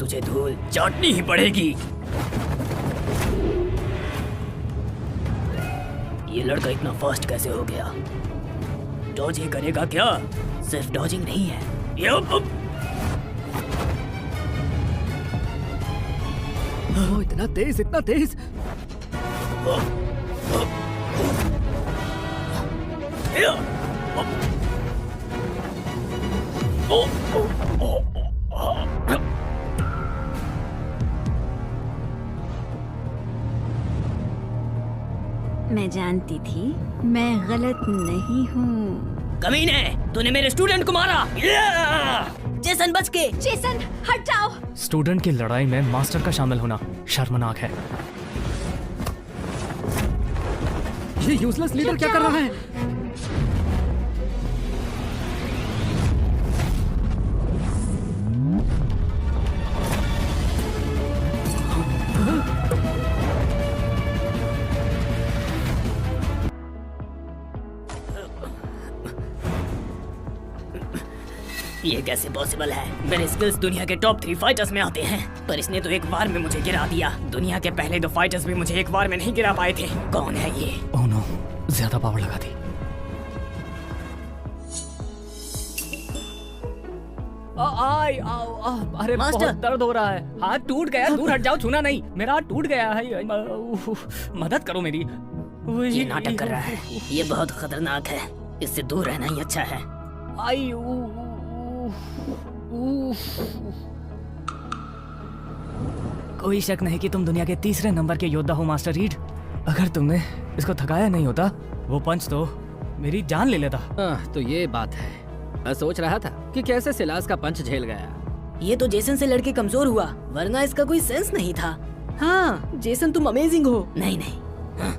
तुझे धूल चाटनी ही पड़ेगी। ये लड़का इतना फास्ट कैसे हो गया? डॉज ही करेगा क्या? सिर्फ डॉजिंग नहीं है। इतना तेज, इतना तेज। मैं जानती थी मैं गलत नहीं हूँ। कमीने, तूने मेरे स्टूडेंट को मारा। जेसन बच के। जेसन हट जाओ। स्टूडेंट की लड़ाई में मास्टर का शामिल होना शर्मनाक है। ये यूजलेस लीडर क्या कर रहा है? ये कैसे पॉसिबल है? मेरे स्किल्स दुनिया के टॉप 3 फाइटर्स में आते हैं, पर इसने तो एक बार में मुझे गिरा दिया। दुनिया के पहले 2 फाइटर्स भी मुझे एक बार में नहीं गिरा पाए थे। कौन है ये? ओह नो, ज्यादा पावर लगा दी। अरे मास्टर! बहुत दर्द हो रहा है। हाथ टूट गया। दूर हट जाओ, छूना नहीं। मेरा हाथ टूट गया है। मदद करो मेरी। ये नाटक कर रहा है। ये बहुत खतरनाक है। इससे दूर रहना ही अच्छा है। कोई शक नहीं कि तुम दुनिया के 3रे नंबर के योद्धा हो मास्टर रीड। अगर तुमने इसको थकाया नहीं होता, वो पंच तो मेरी जान ले लेता। तो ये बात है। मैं सोच रहा था कि कैसे सिलास का पंच झेल गया। ये तो जेसन से लड़के कमजोर हुआ, वरना इसका कोई सेंस नहीं था। हाँ, जेसन तुम अमेजिंग हो। नहीं नहीं। हाँ।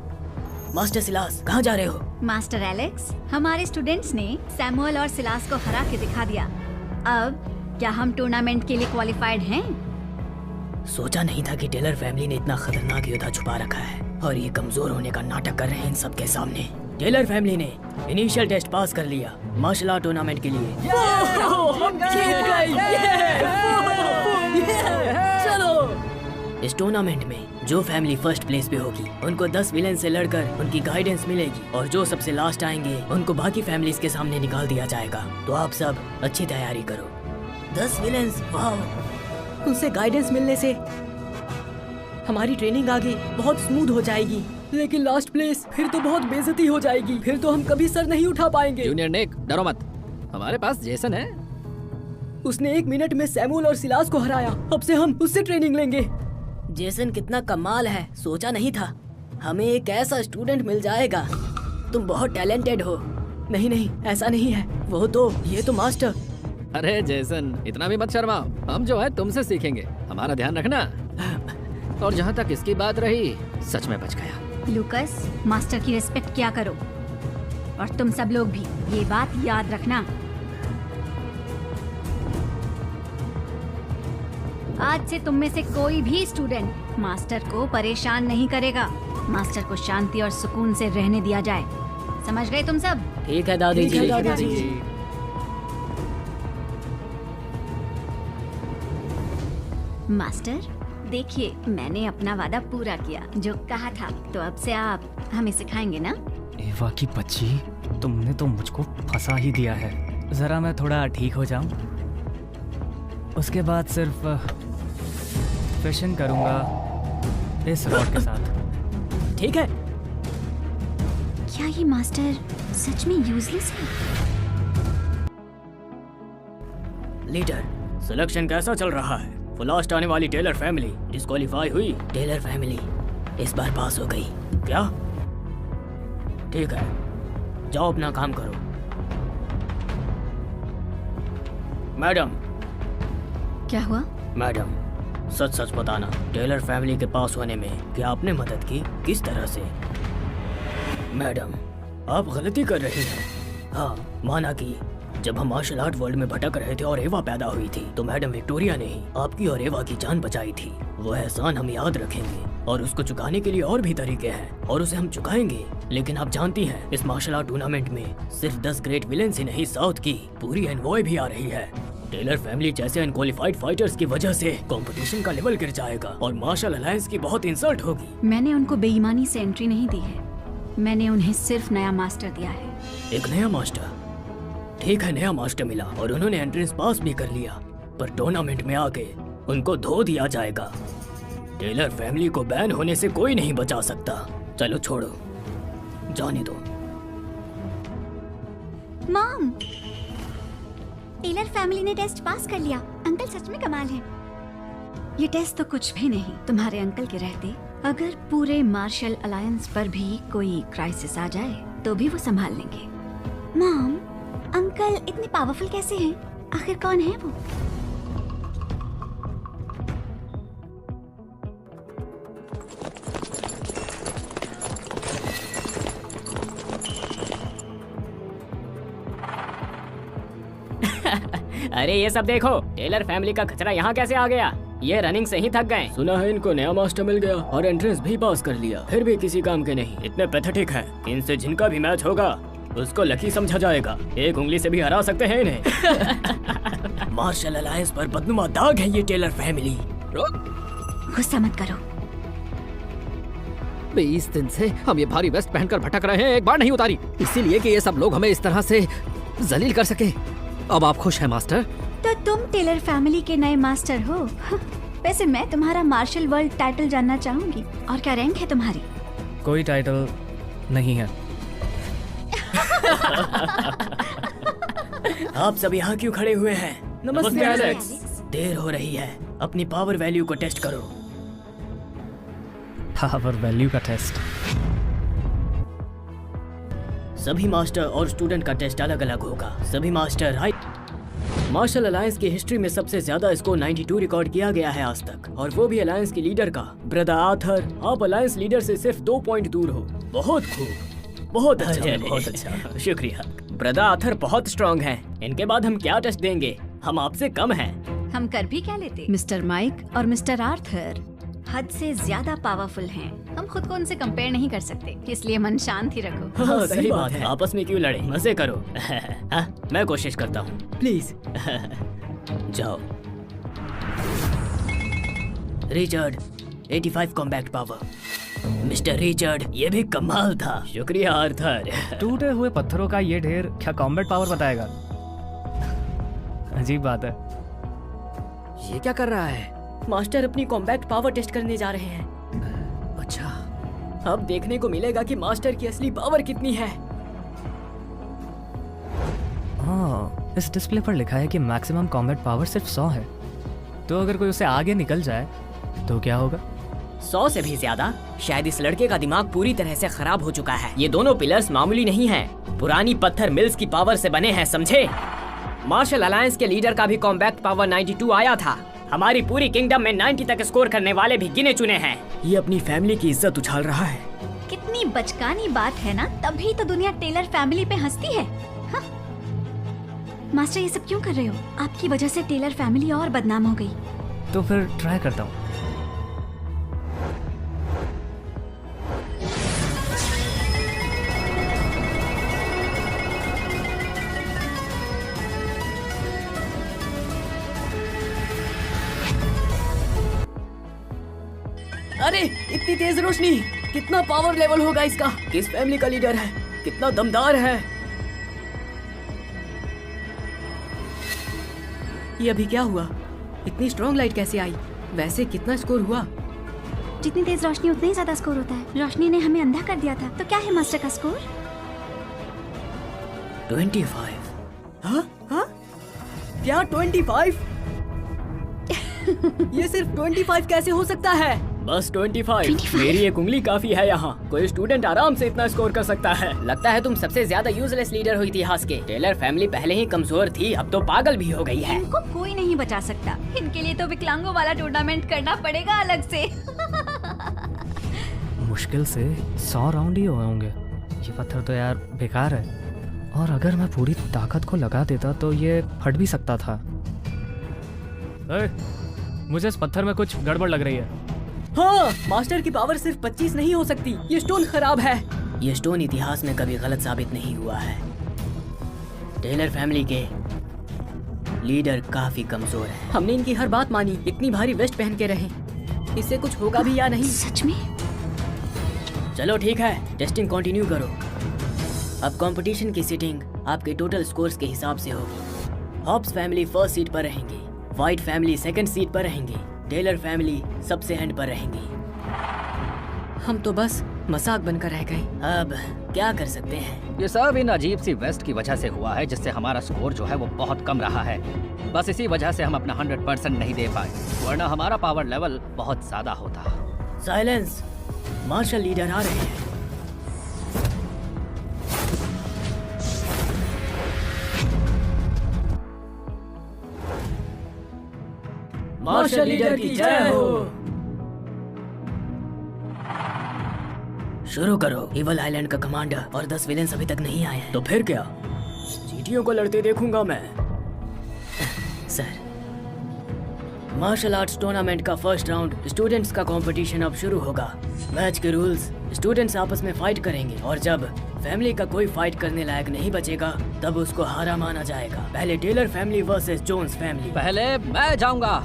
मास्टर सिलास, कहाँ जा रहे हो? मास्टर एलेक्स, हमारे स्टूडेंट्स ने सैमुअल और सिलास को हरा के दिखा दिया। अब क्या हम टूर्नामेंट के लिए क्वालिफाइड हैं? सोचा नहीं था कि टेलर फैमिली ने इतना खतरनाक योद्धा छुपा रखा है और ये कमजोर होने का नाटक कर रहे हैं इन सब के सामने। टेलर फैमिली ने इनिशियल टेस्ट पास कर लिया मार्शल आर्ट टूर्नामेंट के लिए। चलो, इस टूर्नामेंट में जो फैमिली फर्स्ट प्लेस पे होगी उनको 10 विलेन से लड़कर उनकी गाइडेंस मिलेगी, और जो सबसे लास्ट आएंगे उनको बाकी फैमिलीज के सामने निकाल दिया जाएगा। तो आप सब अच्छी तैयारी करो। 10 विलेन्स, वाह! उनसे गाइडेंस मिलने से हमारी ट्रेनिंग आगे बहुत स्मूथ हो जाएगी। लेकिन लास्ट प्लेस, फिर तो बहुत बेइज्जती हो जाएगी। फिर तो हम कभी सर नहीं उठा पाएंगे। जूनियर निक, डरो मत। हमारे पास जेसन है। उसने 1 मिनट में सैमुअल और सिलास को हराया। अब से हम उससे ट्रेनिंग लेंगे। जेसन कितना कमाल है, सोचा नहीं था हमें एक ऐसा स्टूडेंट मिल जाएगा। तुम बहुत टैलेंटेड हो। नहीं नहीं, ऐसा नहीं है। वो तो, ये तो मास्टर। अरे जेसन, इतना भी मत शर्माओ। हम जो है तुमसे सीखेंगे। हमारा ध्यान रखना। और जहाँ तक इसकी बात रही, सच में बच गया। लूकस, मास्टर की रिस्पेक्ट किया करो। और तुम सब लोग भी ये बात याद रखना। आज से तुम में से कोई भी स्टूडेंट मास्टर को परेशान नहीं करेगा। मास्टर को शांति और सुकून से रहने दिया जाए। समझ गए तुम सब? ठीक है दादी जी। मास्टर, देखिए, मैंने अपना वादा पूरा किया, जो कहा था। तो अब से आप हमें सिखाएंगे ना? एवा की बच्ची, तुमने तो मुझको फंसा ही दिया है। जरा मैं थोड़ा ठीक हो जाऊं, उसके बाद सिर्फ फिशिंग करूंगा इस रॉड के साथ। ठीक है। क्या ये मास्टर सच में यूजलेस है? लीडर, सिलेक्शन कैसा चल रहा है? वो लास्ट आने वाली टेलर फैमिली डिस्क्वालीफाई हुई। टेलर फैमिली इस बार पास हो गई। क्या? ठीक है, जाओ अपना काम करो। मैडम। क्या हुआ? मैडम, सच सच बताना, टेलर फैमिली के पास होने में क्या आपने मदद की? किस तरह से? मैडम, आप गलती कर रही हैं। हाँ, माना कि जब हम मार्शल आर्ट वर्ल्ड में भटक रहे थे और एवा पैदा हुई थी, तो मैडम विक्टोरिया ने ही आपकी और एवा की जान बचाई थी। वो एहसान हम याद रखेंगे और उसको चुकाने के लिए और भी तरीके हैं और उसे हम चुकाएंगे। लेकिन आप जानती हैं, इस मार्शल आर्ट टूर्नामेंट में सिर्फ 10 ग्रेट विलेन ही नहीं, साउथ की पूरी एनवॉय भी आ रही है। टेलर फैमिली जैसे अनक्वालिफाइड फाइटर्स की वजह से कंपटीशन का लेवल गिर जाएगा और मार्शल अलायंस की बहुत इंसल्ट होगी। मैंने उनको बेईमानी से एंट्री नहीं दी है, मैंने उन्हें सिर्फ नया मास्टर दिया है। एक नया मास्टर? ठीक है, नया मास्टर मिला और उन्होंने एंट्रेंस पास भी कर लिया, पर टूर्नामेंट में आके उनको धो दिया जाएगा। टेलर फैमिली को बैन होने से कोई नहीं बचा सकता। चलो छोड़ो, जाने दो। मॉम, टेलर फैमिली ने टेस्ट पास कर लिया। अंकल सच में कमाल है। ये टेस्ट तो कुछ भी नहीं तुम्हारे अंकल के रहते। अगर पूरे मार्शल अलायंस पर भी कोई क्राइसिस आ जाए तो भी वो संभाल लेंगे। मॉम, अंकल इतने पावरफुल कैसे हैं? आखिर कौन है वो? अरे ये सब देखो, टेलर फैमिली का कचरा यहाँ कैसे आ गया? ये रनिंग से ही थक गए। सुना है इनको नया मास्टर मिल गया और एंट्रेंस भी पास कर लिया, फिर भी किसी काम के नहीं। इतने पैथेटिक हैं। इनसे जिनका भी मैच होगा उसको लकी समझा जाएगा। एक उंगली से भी हरा सकते हैं इन्हें। मार्शल अलायंस पर बदनुमा दाग है ये टेलर फैमिली। गुस्सा मत करो। 20 दिन से हम ये भारी वेस्ट पहनकर भटक रहे हैं, एक बार नहीं उतारी, इसीलिए कि ये सब लोग हमें इस तरह से जलील कर सके। अब आप खुश हैं मास्टर? तो तुम टेलर फैमिली के नए मास्टर हो। वैसे मैं तुम्हारा मार्शल वर्ल्ड टाइटल जानना चाहूंगी। और क्या रैंक है तुम्हारी? कोई टाइटल नहीं है। आप सब यहाँ क्यों खड़े हुए हैं? नमस्ते एलेक्स। देर हो रही है, अपनी पावर वैल्यू को टेस्ट करो। पावर वैल्यू का टेस्ट? सभी मास्टर और स्टूडेंट का टेस्ट अलग अलग होगा। सभी मास्टर मार्शल अलायंस की हिस्ट्री में सबसे ज्यादा स्कोर 92 रिकॉर्ड किया गया है आज तक, और वो भी अलायंस के लीडर का। ब्रदर आर्थर, आप अलायंस लीडर से सिर्फ 2 पॉइंट दूर हो। बहुत खूब, बहुत अच्छा, बहुत अच्छा, शुक्रिया। ब्रदर आर्थर बहुत स्ट्रॉन्ग हैं। इनके बाद हम क्या टेस्ट देंगे? हम आपसे कम हैं। हम कर भी क्या लेते? मिस्टर माइक और मिस्टर आर्थर हद से ज्यादा पावरफुल हैं। हम खुद को उनसे कंपेयर नहीं कर सकते, इसलिए मन शांत ही रखो। हाँ, सही बात है। आपस में क्यों लड़े? मजे करो। मैं कोशिश करता हूँ, प्लीज। जाओ। Richard, 85 combat power. Mister Richard, ये भी कमाल था। शुक्रिया आर्थर। टूटे हुए पत्थरों का ये ढेर क्या कॉम्बैट पावर बताएगा? अजीब बात है। ये क्या कर रहा है? मास्टर अपनी कॉम्बैट पावर टेस्ट करने जा रहे हैं। अच्छा, अब देखने को मिलेगा कि मास्टर की असली पावर कितनी है। हाँ, इस डिस्प्ले पर लिखा है कि मैक्सिमम कॉम्बैट पावर सिर्फ 100 है। तो अगर कोई उससे आगे निकल जाए तो क्या होगा? 100 से भी ज्यादा? शायद इस लड़के का दिमाग पूरी तरह से खराब हो चुका है। ये दोनों पिलर्स मामूली नहीं हैं, पुरानी पत्थर मिल्स की पावर से बने हैं, समझे? मार्शल अलायंस के लीडर का भी कॉम्बैट पावर 92 आया था। हमारी पूरी किंगडम में 90 तक स्कोर करने वाले भी गिने चुने हैं। ये अपनी फैमिली की इज्जत उछाल रहा है। कितनी बचकानी बात है ना, तभी तो दुनिया टेलर फैमिली पे हंसती है। हाँ? मास्टर, ये सब क्यों कर रहे हो? आपकी वजह से टेलर फैमिली और बदनाम हो गई। तो फिर ट्राई करता हूँ। अरे इतनी तेज रोशनी, कितना पावर लेवल होगा इसका? किस फैमिली का लीडर है? कितना दमदार है? ये अभी क्या हुआ? इतनी स्ट्रॉन्ग लाइट कैसे आई? वैसे कितना स्कोर हुआ? जितनी तेज रोशनी उतना ही ज्यादा स्कोर होता है। रोशनी ने हमें अंधा कर दिया था। तो क्या है मास्टर का स्कोर? 25। हाँ हाँ, क्या 25? ये सिर्फ 25 कैसे हो सकता है? बस 25। मेरी एक उंगली काफी है यहाँ। कोई स्टूडेंट आराम से इतना स्कोर कर सकता है। लगता है तुम सबसे ज्यादा यूजलेस लीडर हो इतिहास के। टेलर फैमिली पहले ही कमजोर थी, अब तो पागल भी हो गई है। इनको कोई नहीं बचा सकता। इनके लिए तो विकलांगों वाला टूर्नामेंट करना पड़ेगा अलग से। मुश्किल से 100 राउंड ही हुए होंगे। ये पत्थर तो यार बेकार है, और अगर मैं पूरी ताकत को लगा देता तो ये फट भी सकता था। मुझे इस पत्थर में कुछ गड़बड़ लग रही है। हाँ, मास्टर की पावर सिर्फ 25 नहीं हो सकती। ये स्टोन खराब है। ये स्टोन इतिहास में कभी गलत साबित नहीं हुआ है। टेलर फैमिली के लीडर काफी कमजोर है। हमने इनकी हर बात मानी, इतनी भारी वेस्ट पहन के रहे, इससे कुछ होगा भी या नहीं? सच में? चलो ठीक है, टेस्टिंग कंटिन्यू करो। अब कंपटीशन की सीटिंग आपके टोटल स्कोर्स के हिसाब से होगी। हॉब्स फैमिली फर्स्ट सीट पर रहेंगी, व्हाइट फैमिली सेकंड सीट पर रहेंगी, टेलर फैमिली सबसे एंड पर रहेंगी। हम तो बस मजाक बनकर रह गए, अब क्या कर सकते हैं? ये सब इन अजीब सी वेस्ट की वजह से हुआ है, जिससे हमारा स्कोर जो है वो बहुत कम रहा है। बस इसी वजह से हम अपना 100% नहीं दे पाए, वरना हमारा पावर लेवल बहुत ज्यादा होता। साइलेंस, मार्शल लीडर आ रहे हैं। मार्शल लीडर की जय हो। शुरू करो। इवल आइलैंड का कमांडर और 10 विलेन्स अभी तक नहीं आए हैं। तो फिर क्या, चींटियों को लड़ते देखूंगा मैं। सर, मार्शल आर्ट्स टूर्नामेंट का फर्स्ट राउंड स्टूडेंट्स का कंपटीशन अब शुरू होगा। मैच के रूल्स, स्टूडेंट्स आपस में फाइट करेंगे और जब फैमिली का कोई फाइट करने लायक नहीं बचेगा तब उसको हारा माना जाएगा। पहले Taylor family versus Jones family. पहले मैं जाऊंगा।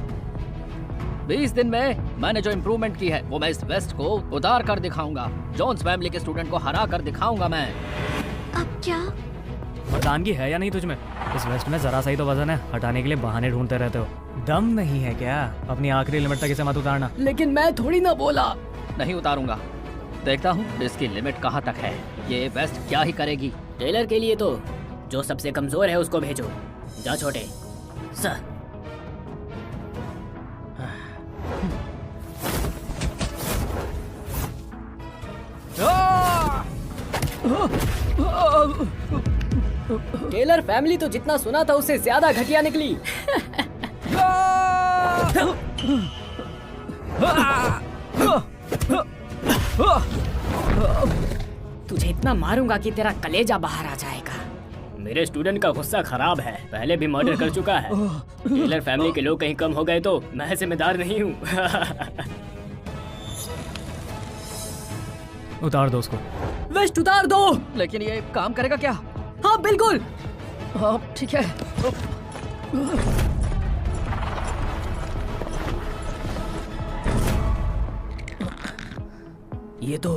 20 दिन में मैंने जो इम्प्रूवमेंट की है वो मैं इस वेस्ट को उतार कर दिखाऊंगा। जोन्स फैमिली के स्टूडेंट को हरा कर दिखाऊंगा मैं। अब क्या? मर्दानगी है या नहीं तुझ में? इस वेस्ट में जरा सा ही तो वजन है, हटाने के लिए बहाने ढूंढते रहते हो। दम नहीं है क्या? अपनी आखिरी लिमिट तक इसे मत उतारना। लेकिन मैं थोड़ी ना बोला। नहीं उतारूंगा, देखता हूँ इसकी लिमिट कहाँ तक है। ये वेस्ट क्या ही करेगी। टेलर के लिए तो जो सबसे कमजोर है उसको भेजो। जा छोटे। सर, टेलर फैमिली तो जितना सुना था उससे ज्यादा घटिया निकली। तुझे इतना मारूंगा कि तेरा कलेजा बाहर आ जाएगा। मेरे स्टूडेंट का गुस्सा खराब है, पहले भी मर्डर कर चुका है। टेलर फैमिली के लोग कहीं कम हो गए तो मैं जिम्मेदार नहीं हूँ। उतार दो उसको। वेस्ट उतार दो। लेकिन ये काम करेगा क्या? हाँ बिल्कुल। हाँ ठीक है। ये तो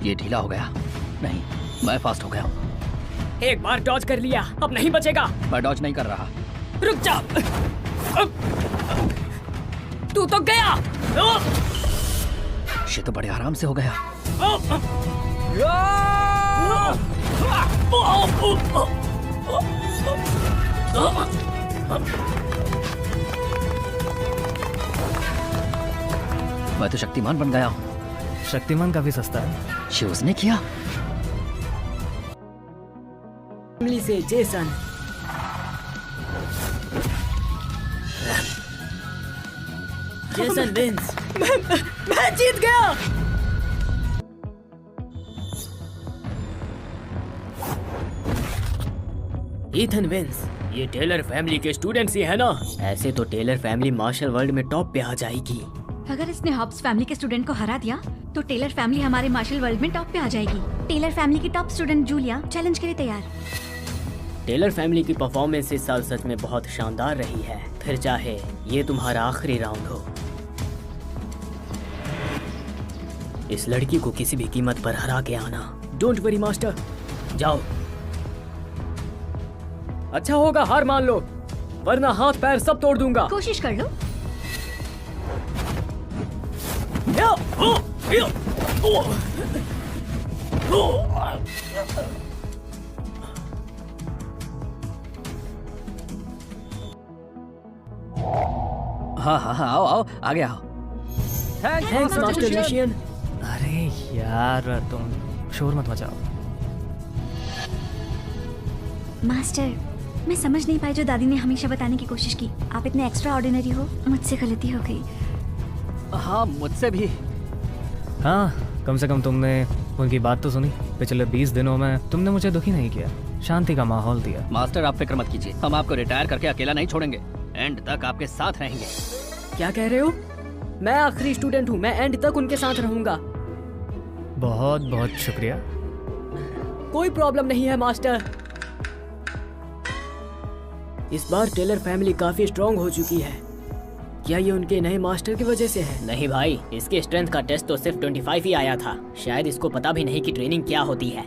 ये ढीला हो गया। नहीं, मैं फास्ट हो गया हूँ। एक बार डॉज कर लिया, अब नहीं बचेगा। मैं डॉज नहीं कर रहा। रुक जा। तू तो गया। ये तो बड़े आराम से हो गया। मैं तो शक्तिमान बन गया हूँ। शक्तिमान काफी सस्ता है। ये उसने किया। फैमिली से जेसन। Jason wins. मैं जीत गया। Ethan wins. ये टेलर फैमिली के स्टूडेंट्स ही है ना? ऐसे तो टेलर फैमिली मार्शल वर्ल्ड में टॉप पे आ जाएगी। अगर इसने हॉब्स फैमिली के स्टूडेंट को हरा दिया तो टेलर फैमिली हमारे मार्शल वर्ल्ड में टॉप पे आ जाएगी। टेलर फैमिली की टॉप स्टूडेंट जूलिया चैलेंज के लिए तैयार। टेलर फैमिली की परफॉर्मेंस इस साल सच में बहुत शानदार रही है, फिर चाहे ये तुम्हारा आखिरी राउंड हो। इस लड़की को किसी भी कीमत पर हरा के आना। डोंट वरी मास्टर, जाओ। अच्छा होगा हार मान लो, वरना हाथ पैर सब तोड़ दूंगा। कोशिश कर लो। हाँ हाँ हाँ, आओ आओ, आगे आओ। थैंक्स मास्टर मिशियन। अरे यार तुम शोर मत मचाओ। मास्टर, मैं समझ नहीं पाई जो दादी ने हमेशा बताने की कोशिश की। आप इतने एक्स्ट्रा ऑर्डिनरी हो, मुझसे गलती हो गई। हाँ, मुझसे भी। हाँ, कम से कम तुमने उनकी बात तो सुनी। पिछले 20 दिनों में तुमने मुझे दुखी नहीं किया, शांति का माहौल दिया। मास्टर आप फिक्र मत कीजिए, हम आपको रिटायर करके अकेला नहीं छोड़ेंगे, एंड तक आपके साथ रहेंगे। क्या कह रहे हो? मैं आखिरी स्टूडेंट हूँ, मैं एंड तक उनके साथ रहूंगा। बहुत बहुत शुक्रिया। कोई प्रॉब्लम नहीं है मास्टर। इस बार टेलर फैमिली काफी स्ट्रांग हो चुकी है। क्या ये उनके नए मास्टर की वजह से है? नहीं भाई, इसके स्ट्रेंथ का टेस्ट तो सिर्फ 25 ही आया था। शायद इसको पता भी नहीं कि ट्रेनिंग क्या होती है।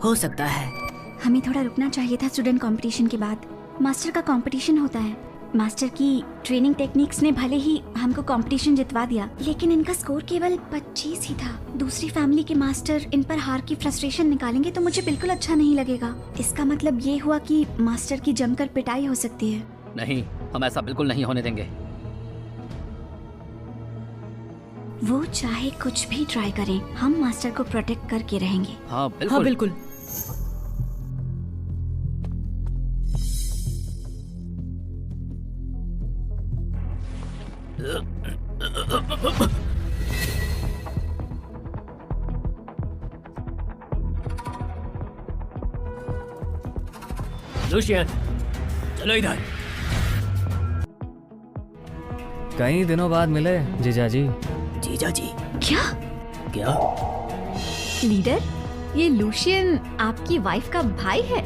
हो सकता है। हमें थोड़ा रुकना चाहिए था स्टूडेंट कंपटीशन के बाद। मास्टर का कंपटीशन होता है। मास्टर की ट्रेनिंग टेक्निक्स ने भले ही हमको कंपटीशन जितवा दिया, लेकिन इनका स्कोर केवल 25 ही था। दूसरी फैमिली के मास्टर इन पर हार की फ्रस्ट्रेशन निकालेंगे तो मुझे बिल्कुल अच्छा नहीं लगेगा। इसका मतलब ये हुआ कि मास्टर की जमकर पिटाई हो सकती है। नहीं, हम ऐसा बिल्कुल नहीं होने देंगे। वो चाहे कुछ भी ट्राई करें, हम मास्टर को प्रोटेक्ट करके रहेंगे। हाँ बिल्कुल। हाँ बिल्कुल। लूशियन, चलो इधर। कई दिनों बाद मिले जीजा जी। जीजा जी? क्या क्या? लीडर, ये लूशियन आपकी वाइफ का भाई है?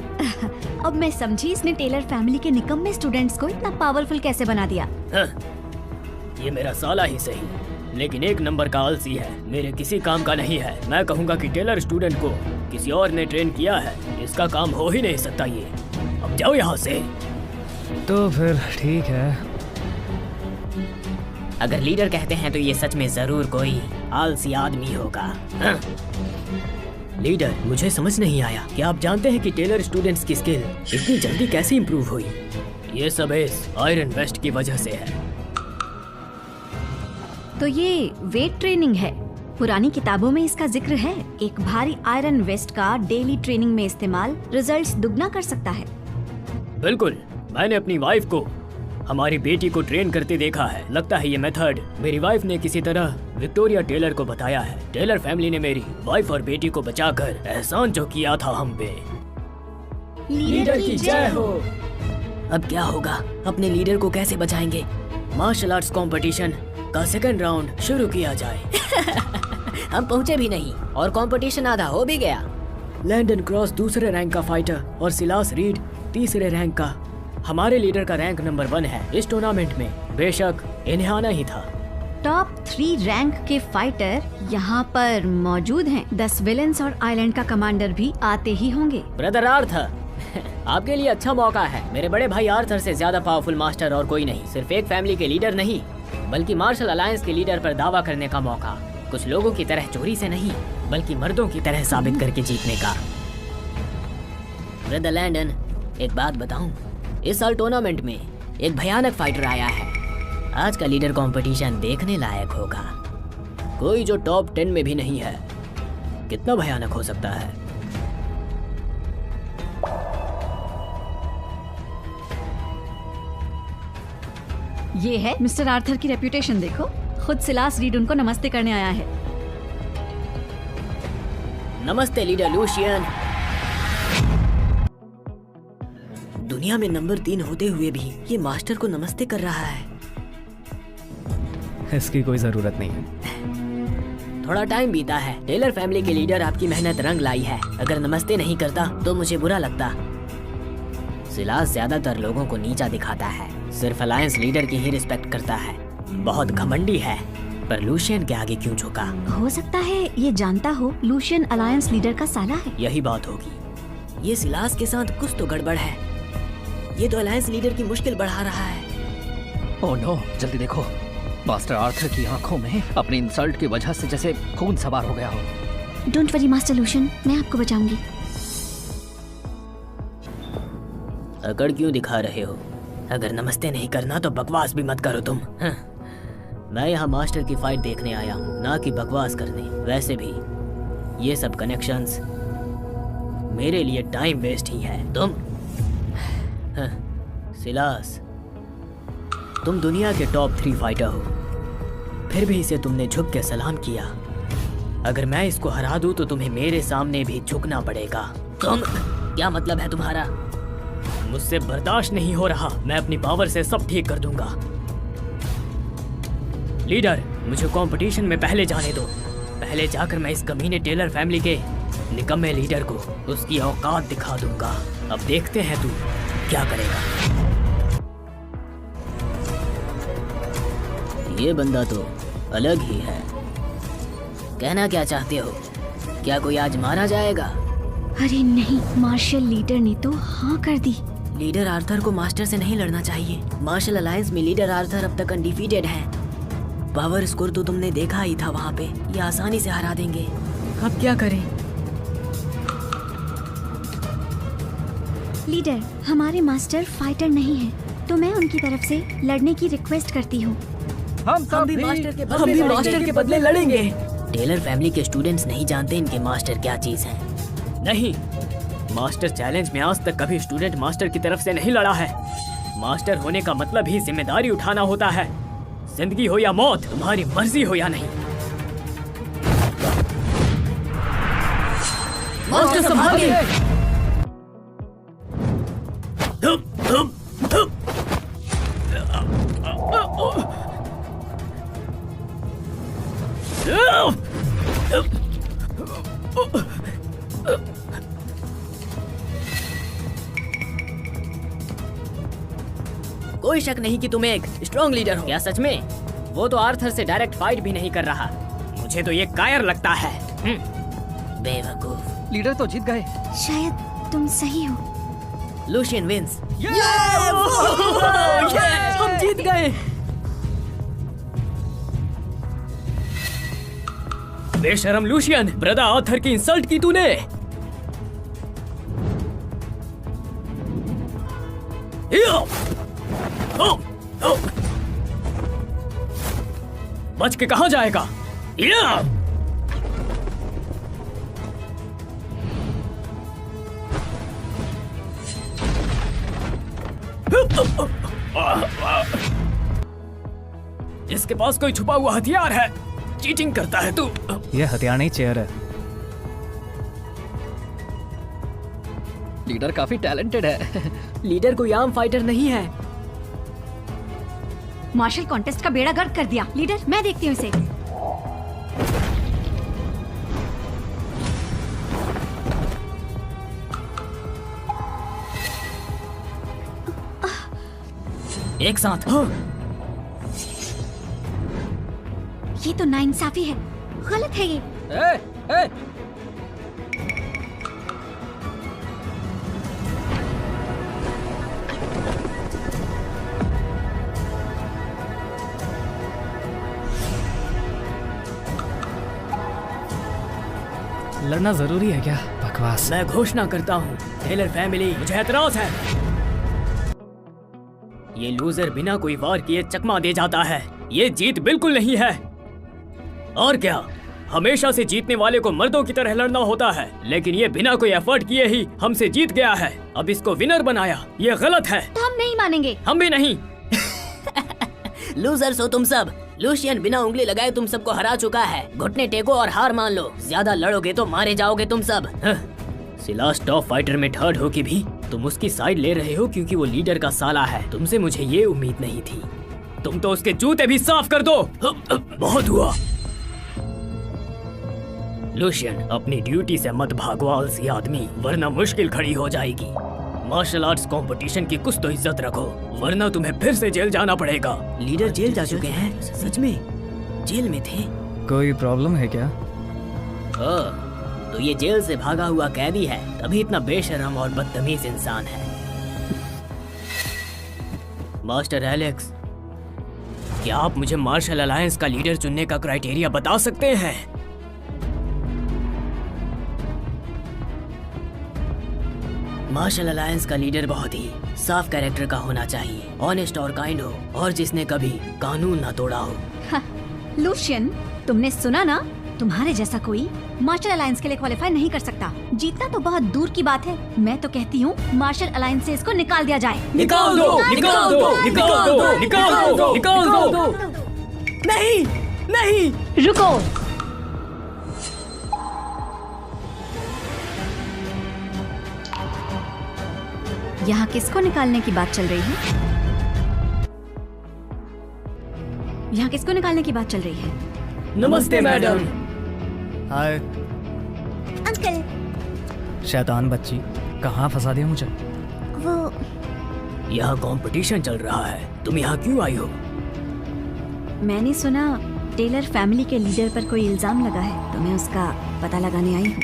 अब मैं समझी इसने टेलर फैमिली के निकम्मे स्टूडेंट्स को इतना पावरफुल कैसे बना दिया। हाँ, ये मेरा साला ही सही, लेकिन एक नंबर का आलसी है। मेरे किसी काम का नहीं है। मैं कहूँगा कि टेलर स्टूडेंट को किसी और ने ट्रेन किया है। इसका काम हो ही नहीं सकता ये। अब जाओ यहाँ से। तो फिर ठीक है। अगर लीडर कहते हैं तो ये सच में जरूर कोई आलसी आदमी होगा। हाँ? लीडर, मुझे समझ नहीं आया कि आप जानते हैं कि टेलर स्टूडेंट्स की स्किल इतनी जल्दी कैसे इम्प्रूव हुई? ये सब इस आयरन वेस्ट की वजह से है। तो ये वेट ट्रेनिंग है। पुरानी किताबों में इसका जिक्र है। एक भारी आयरन वेस्ट का डेली ट्रेनिंग में इस्तेमाल रिजल्ट्स दुगना कर सकता है। बिल्कुल, मैंने अपनी वाइफ को हमारी बेटी को ट्रेन करते देखा है। लगता है ये मेथड मेरी वाइफ ने किसी तरह विक्टोरिया टेलर को बताया है। टेलर फैमिली ने मेरी वाइफ और बेटी को बचाकर एहसान जो किया था हम पे। लीडर की जय हो। अब क्या होगा? अपने लीडर को कैसे बचाएंगे? मार्शल आर्ट्स कंपटीशन का सेकंड राउंड शुरू किया जाए। हम पहुंचे भी नहीं और कंपटीशन आधा हो भी गया। लैंडन क्रॉस दूसरे रैंक का फाइटर और सिलास रीड तीसरे रैंक का। हमारे लीडर का रैंक नंबर 1 है इस टूर्नामेंट में। बेशक इन्हें आना ही था। टॉप 3 रैंक के फाइटर यहाँ पर मौजूद हैं। 10 विलेंस और आइलैंड का कमांडर भी आते ही होंगे। ब्रदर आर्थर, आपके लिए अच्छा मौका है। मेरे बड़े भाई आर्थर से ज्यादा पावरफुल मास्टर और कोई नहीं। सिर्फ एक फैमिली के लीडर नहीं, बल्कि मार्शल अलायंस के लीडर पर दावा करने का मौका। कुछ लोगों की तरह चोरी से नहीं, बल्कि मर्दों की तरह साबित करके जीतने का। ब्रदर लैंडन, एक बात बताऊं, इस साल टूर्नामेंट में एक भयानक फाइटर आया है। आज का लीडर कंपटीशन देखने लायक होगा। कोई जो टॉप 10 में भी नहीं है। कितना भयानक हो सकता है? ये है मिस्टर आर्थर की रेपुटेशन। देखो, खुद सिलास रीड उनको नमस्ते करने आया है। नमस्ते लीडर लूशियन। दुनिया में नंबर 3 होते हुए भी ये मास्टर को नमस्ते कर रहा है। इसकी कोई जरूरत नहीं है। थोड़ा टाइम बीता है। टेलर फैमिली के लीडर आपकी मेहनत रंग लाई है। अगर नमस्ते नहीं करता तो मुझे बुरा लगता। सिलास ज्यादातर लोगों को नीचा दिखाता है, सिर्फ अलायंस लीडर की ही रिस्पेक्ट करता है। बहुत घमंडी है, पर लूशियन के आगे क्यों झुका? हो सकता है ये जानता हो लूशियन अलायंस लीडर का साला है। यही बात होगी। ये सिलास के साथ कुछ तो गड़बड़ है। ये तो अलायंस लीडर की मुश्किल बढ़ा रहा है। ओह नो, जल्दी देखो। मास्टर आर्थर की आंखों में अपनी इंसल्ट की वजह से जैसे खून सवार हो गया हो। डोंट वरी मास्टर लूशियन, मैं आपको बचाऊंगी। अकड़ क्यों दिखा रहे हो? अगर नमस्ते नहीं करना तो बकवास भी मत करो तुम। हाँ। मैं यहाँ मास्टर की फाइट देखने आया हूँ, ना कि बकवास करने। वैसे भी ये सब कनेक्शंस मेरे लिए टाइम वेस्ट ही है। तुम हाँ, सिलास, तुम दुनिया के टॉप 3 फाइटर हो, फिर भी इसे तुमने झुक के सलाम किया। अगर मैं इसको हरा दूं तो तुम्हें मेरे सामने भी झुकना पड़ेगा। तुम, क्या मतलब है तुम्हारा? मुझसे बर्दाश्त नहीं हो रहा। मैं अपनी पावर से सब ठीक कर दूंगा। लीडर, मुझे कंपटीशन में पहले जाने दो। पहले जाकर मैं इस कमीने टेलर फैमिली के निकम्मे लीडर को उसकी औकात दिखा दूंगा। अब देखते हैं तू क्या करेगा। ये बंदा तो अलग ही है। कहना क्या चाहते हो? क्या कोई आज मारा जाएगा? अरे नहीं, मार्शल लीडर ने तो हाँ कर दी। लीडर आर्थर को मास्टर से नहीं लड़ना चाहिए। मार्शल अलायंस में लीडर आर्थर अब तक अनडिफीटेड है। पावर स्कोर तो तुमने देखा ही था वहाँ पे। ये आसानी से हरा देंगे। अब क्या करें? लीडर, हमारे मास्टर फाइटर नहीं है, तो मैं उनकी तरफ से लड़ने की रिक्वेस्ट करती हूँ। हम भी मास्टर के बदले लड़ेंगे। टेलर फैमिली के स्टूडेंट्स नहीं जानते इनके मास्टर क्या चीज है। नहीं, मास्टर चैलेंज में आज तक कभी स्टूडेंट मास्टर की तरफ से नहीं लड़ा है। मास्टर होने का मतलब ही जिम्मेदारी उठाना होता है। जिंदगी हो या मौत, तुम्हारी मर्जी हो या नहीं। मास्टर संभालिए। कोई शक नहीं कि तुम एक स्ट्रॉन्ग लीडर हो। क्या सच में? वो तो आर्थर से डायरेक्ट फाइट भी नहीं कर रहा। मुझे तो ये कायर लगता है। बेवकूफ। लीडर तो जीत गए। शायद तुम सही हो। Lucian wins. हम जीत गए। बेशरम लूशियन, ब्रदर आर्थर की इंसल्ट की तूने। बच के कहाँ जाएगा? इसके पास कोई छुपा हुआ हथियार है। चीटिंग करता है तू। ये हथियार नहीं, चेयर है। लीडर काफी टैलेंटेड है। लीडर कोई आम फाइटर नहीं है। मार्शल कॉन्टेस्ट का बेड़ा गर्क कर दिया। लीडर, मैं देखती हूँ इसे। एक साथ। ये तो नाइंसाफी है, गलत है ये। ए! लड़ना जरूरी है क्या? बकवास। मैं घोषणा करता हूँ, टेलर फैमिली, मुझे एतराज है। ये लूजर बिना कोई वार किए चकमा दे जाता है। ये जीत बिल्कुल नहीं है। और क्या, हमेशा से जीतने वाले को मर्दों की तरह लड़ना होता है, लेकिन ये बिना कोई एफर्ट किए ही हमसे जीत गया है। अब इसको विनर बनाया, ये गलत है। तो हम नहीं मानेंगे। हम भी नहीं। लूजर्स हो तुम सब। लूशियन बिना उंगली लगाए तुम सबको हरा चुका है। घुटने टेको और हार मान लो। ज्यादा लड़ोगे तो मारे जाओगे तुम सब। सिलास टॉप फाइटर में थर्ड हो के भी तुम उसकी साइड ले रहे हो क्योंकि वो लीडर का साला है। तुमसे मुझे ये उम्मीद नहीं थी। तुम तो उसके जूते भी साफ कर दो। बहुत हुआ। लूशियन, अपनी ड्यूटी से मत भागो आलसी आदमी, वरना मुश्किल खड़ी हो जाएगी। मार्शल आर्ट्स कंपटीशन की कुछ तो इज्जत रखो, वरना तुम्हें फिर से जेल जाना पड़ेगा। लीडर जेल जा चुके हैं? सच में जेल में थे? कोई प्रॉब्लम है क्या? तो ये जेल से भागा हुआ कैदी है, तभी इतना बेशरम और बदतमीज इंसान है। मास्टर एलेक्स, क्या आप मुझे मार्शल अलायंस का लीडर चुनने का क्राइटेरिया बता सकते हैं? मार्शल अलायंस का लीडर बहुत ही साफ कैरेक्टर का होना चाहिए, ऑनेस्ट और काइंड हो, और जिसने कभी कानून ना तोड़ा हो। लूशियन, तुमने सुना ना, तुम्हारे जैसा कोई मार्शल अलायंस के लिए क्वालिफाई नहीं कर सकता। जीतना तो बहुत दूर की बात है। मैं तो कहती हूँ मार्शल अलायंस से इसको निकाल दिया जाए। निकाल दो, निकाल दो, निकाल दो, निकाल दो, निकाल दो। नहीं, नहीं, रुको। यहाँ किसको निकालने की बात चल रही है? यहाँ किसको निकालने की बात चल रही है? नमस्ते मैडम। हाय अंकल शैतान बच्ची, कहाँ फंसा दिया मुझे? वो यहाँ कंपटीशन चल रहा है, तुम यहाँ क्यों आई हो? मैंने सुना टेलर फैमिली के लीडर पर कोई इल्जाम लगा है, तो मैं उसका पता लगाने आई हूँ।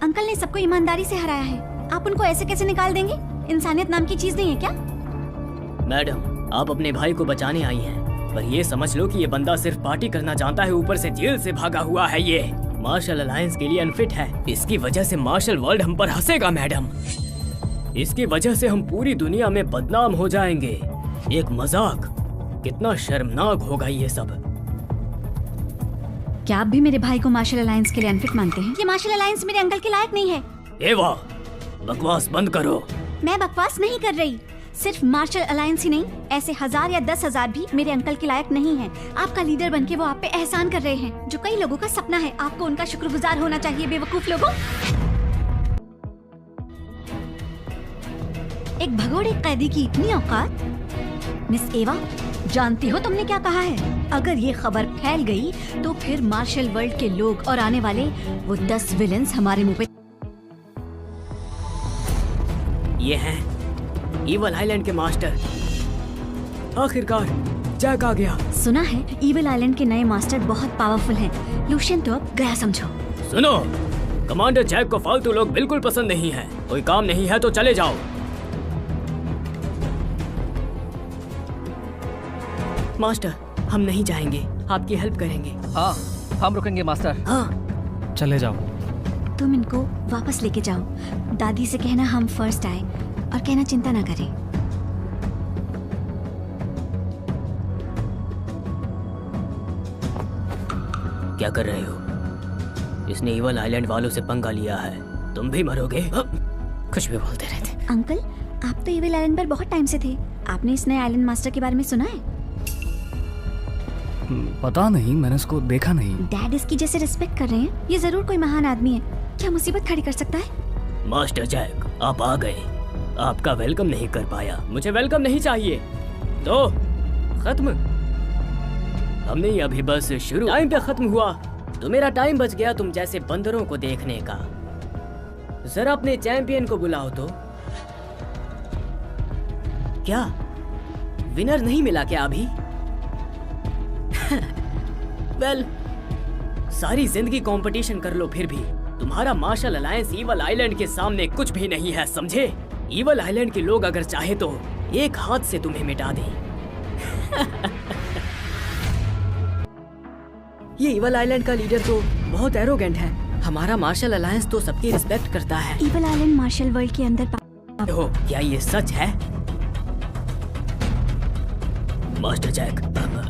अंकल ने सबको ईमानदारी से हराया है, आप उनको ऐसे कैसे निकाल देंगे? इंसानियत नाम की चीज नहीं है क्या? मैडम, आप अपने भाई को बचाने आई हैं, पर ये समझ लो कि ये बंदा सिर्फ पार्टी करना जानता है, ऊपर से जेल से भागा हुआ है। ये मार्शल अलायंस के लिए अनफिट है। इसकी वजह से मार्शल वर्ल्ड हम पर हंसेगा मैडम। इसकी वजह से हम पूरी दुनिया में बदनाम हो जाएंगे। एक मजाक, कितना शर्मनाक होगा ये सब। क्या आप भी मेरे भाई को मार्शल अलायंस के लिए अनफिट मानते हैं? ये मार्शल अलायंस मेरे अंकल के लायक नहीं है। एवा, बकवास बंद करो। मैं बकवास नहीं कर रही, सिर्फ मार्शल अलायंस ही नहीं, ऐसे 1000 या 10,000 भी मेरे अंकल के लायक नहीं हैं। आपका लीडर बनके वो आप पे एहसान कर रहे हैं, जो कई लोगों का सपना है। आपको उनका शुक्रगुजार होना चाहिए, बेवकूफ लोगों। एक भगोड़े कैदी की इतनी औकात। मिस एवा, जानती हो तुमने क्या कहा है? अगर ये खबर फैल गई तो फिर मार्शल वर्ल्ड के लोग और आने वाले वो 10 विलेंस हमारे मुंह पे। ये हैं ईवल आइलैंड के मास्टर। आखिरकार जैक आ गया। सुना है ईविल आइलैंड के नए मास्टर बहुत पावरफुल हैं। लूशियन तो अब गया समझो। सुनो, कमांडर जैक को फालतू लोग बिल्कुल पसंद नहीं है। कोई काम नहीं है तो चले जाओ। मास्टर, हम नहीं जाएंगे, आपकी हेल्प करेंगे। हाँ, हम रुकेंगे मास्टर। हाँ, चले जाओ। तुम इनको वापस लेके जाओ। दादी से कहना हम फर्स्ट आए, और कहना चिंता ना करें। क्या कर रहे हो? इसने ईवल आइलैंड वालों से पंगा लिया है, तुम भी मरोगे। कुछ भी बोलते रहते। अंकल, आप तो ईविल आइलैंड पर बहुत टाइम से थे। आपने इस नए आइलैंड मास्टर के बारे में सुना है? पता नहीं, मैंने उसको देखा नहीं। डैड इसकी जैसे रिस्पेक्ट कर रहे हैं। ये जरूर कोई महान आदमी है। क्या मुसीबत खड़ी कर सकता है? मास्टर जैक, आप आ गए। आपका वेलकम नहीं कर पाया। मुझे वेलकम नहीं चाहिए। तो खत्म। हमने अभी बस शुरू। टाइम पे खत्म हुआ तो मेरा टाइम बच गया तुम जैसे बंदरों को देखने का। जरा अपने चैंपियन को बुलाओ तो। क्या विनर नहीं मिला क्या अभी? वेल, सारी जिंदगी कंपटीशन कर लो, फिर भी तुम्हारा मार्शल अलायंस ईवल आइलैंड के सामने कुछ भी नहीं है, समझे? ईवल आइलैंड के लोग अगर चाहे तो एक हाथ से तुम्हें मिटा दें। ये ईवल आइलैंड का लीडर तो बहुत एरोगेंट है। हमारा मार्शल अलायंस तो सबकी रिस्पेक्ट करता है। ईविल आइलैंड मार्शल वर्ल्ड के अंदर हो, क्या ये सच है? मास्टर जैक,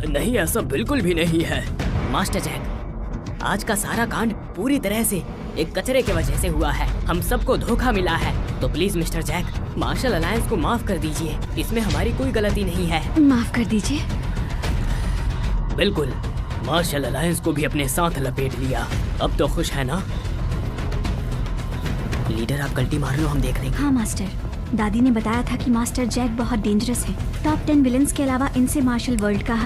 नहीं, ऐसा बिल्कुल भी नहीं है। मास्टर जैक, आज का सारा कांड पूरी तरह से एक कचरे की वजह से हुआ है। हम सबको धोखा मिला है। तो please mister Jack, martial alliance को माफ कर दीजिए। इसमें हमारी कोई गलती नहीं है। माफ कर दीजिए। बिल्कुल, मार्शल अलायंस को भी अपने साथ लपेट लिया। अब तो खुश है ना? लीडर, आप गलती मार लो, हम देख लेंगे। हाँ मास्टर, दादी ने बताया था कि मास्टर जैक बहुत डेंजरस है। टॉप 10 विलेंस के अलावा इनसे मार्शल वर्ल्ड का।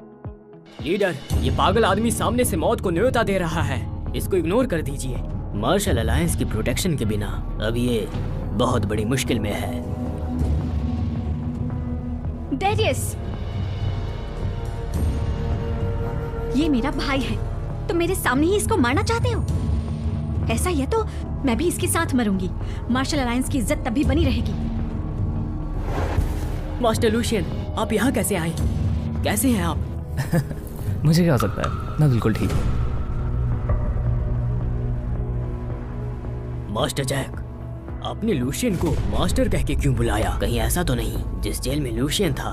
लीडर, ये पागल आदमी सामने से मौत को न्योता दे रहा है। इसको इग्नोर कर दीजिए। मार्शल अलायंस की प्रोटेक्शन के बिना अब ये बहुत बड़ी मुश्किल में है। डेरियस, ये मेरा भाई है, तुम मेरे सामने ही इसको मारना चाहते हो? ऐसा ही है तो मैं भी इसके साथ मरूंगी। मार्शल अलायंस की इज्जत तभी बनी रहेगी। मास्टर लूशियन, आप यहाँ कैसे आए? कैसे हैं आप? मुझे क्या हो सकता है, मैं बिल्कुल ठीक हूँ। मास्टर जैक, आपने लूशियन को मास्टर कह के क्यों बुलाया? कहीं ऐसा तो नहीं जिस जेल में लूशियन था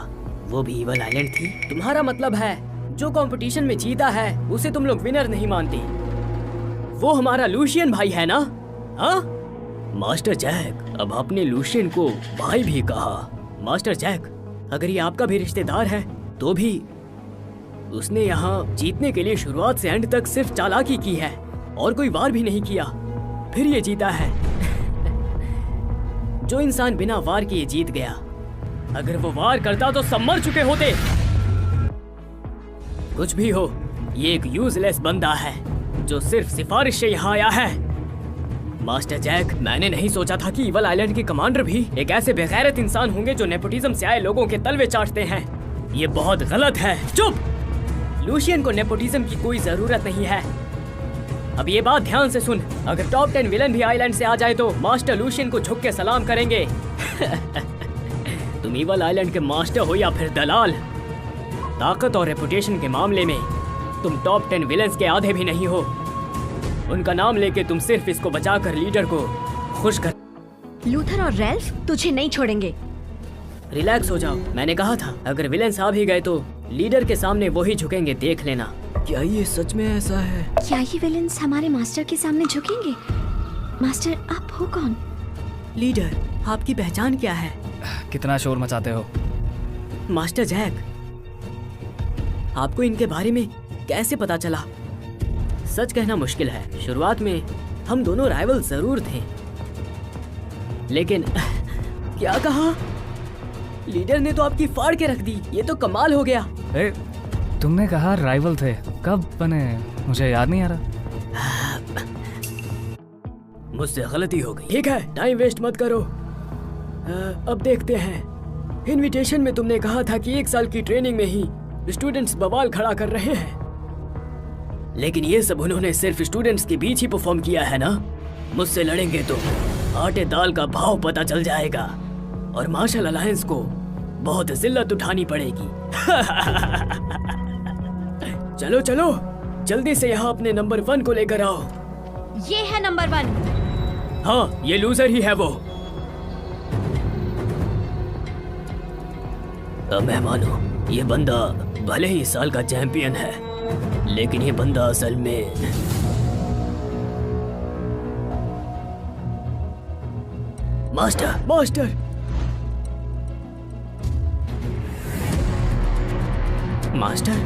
वो भी ईवल आइलैंड थी? तुम्हारा मतलब है जो कंपटीशन में जीता है उसे तुम लोग विनर नहीं मानते? वो हमारा लूशियन भाई है ना? हाँ मास्टर जैक, अब आपने लूशियन को भाई भी कहा। मास्टर जैक, अगर ये आपका भी रिश्तेदार है तो भी उसने यहाँ जीतने के लिए शुरुआत से एंड तक सिर्फ चालाकी की है और कोई वार भी नहीं किया, फिर ये जीता है। जो इंसान बिना वार किए जीत गया, अगर वो वार करता तो सब मर चुके होते। कुछ भी हो, ये एक यूजलेस बंदा है जो सिर्फ सिफारिश से यहाँ आया है। मास्टर जैक, मैंने नहीं सोचा था कि इवल आइलैंड के कमांडर भी एक ऐसे बेगैरत इंसान होंगे जो नेपोटिज्म से आए लोगों के तलवे चाटते हैं। ये बहुत गलत है। चुप! लूशियन को नेपोटिज्म की कोई जरूरत नहीं है। अब ये बात ध्यान से सुन, अगर टॉप 10 विलन भी आइलैंड से आ जाए तो मास्टर लूशियन को झुक के सलाम करेंगे। तुम इवल आइलैंड के मास्टर हो या फिर दलाल, ताकत और रेपुटेशन के मामले में तुम टॉप 10 विलन्स के आधे भी नहीं हो। उनका नाम लेके तुम सिर्फ इसको बचाकर लीडर को खुश कर। लूथर और रैल्फ तुझे नहीं छोड़ेंगे। रिलैक्स हो जाओ, मैंने कहा था अगर विलन्स आ भी गए तो लीडर के सामने वो ही झुकेंगे, देख लेना। क्या ये सच में ऐसा है? क्या ये विलन्स हमारे मास्टर के सामने झुकेंगे? मास्टर, आप हो कौन? लीडर, आपकी पहचान क्या है? कितना शोर मचाते हो? मास्टर जैक, आपको इनके बारे में कैसे पता चला? सच कहना मुश्किल है, शुरुआत में हम दोनों राइवल जरूर थे, लेकिन क्या कहा? लीडर ने तो आपकी फाड़ के रख दी, ये तो कमाल हो गया। तुमने कहा राइवल थे, कब बने मुझे याद नहीं आ रहा। मुझसे गलती हो गई। ठीक है, टाइम वेस्ट मत करो। अब देखते हैं। इनविटेशन में तुमने कहा था कि 1 साल की ट्रेनिंग में ही स्टूडेंट्स बवाल खड़ा कर रहे हैं, लेकिन ये सब उन्होंने सिर्फ स्टूडेंट्स के बीच ही परफॉर्म किया है ना। मुझसे लड़ेंगे तो आटे दाल का भाव पता चल जाएगा और मार्शल अलायंस को बहुत जिल्लत उठानी पड़ेगी। चलो चलो, जल्दी से यहाँ अपने नंबर 1 को लेकर आओ। ये है नंबर 1। हाँ, ये लूजर ही है वो। मेहमानों, ये बंदा भले ही इस साल का चैंपियन है, लेकिन ये बंदा असल में मास्टर मास्टर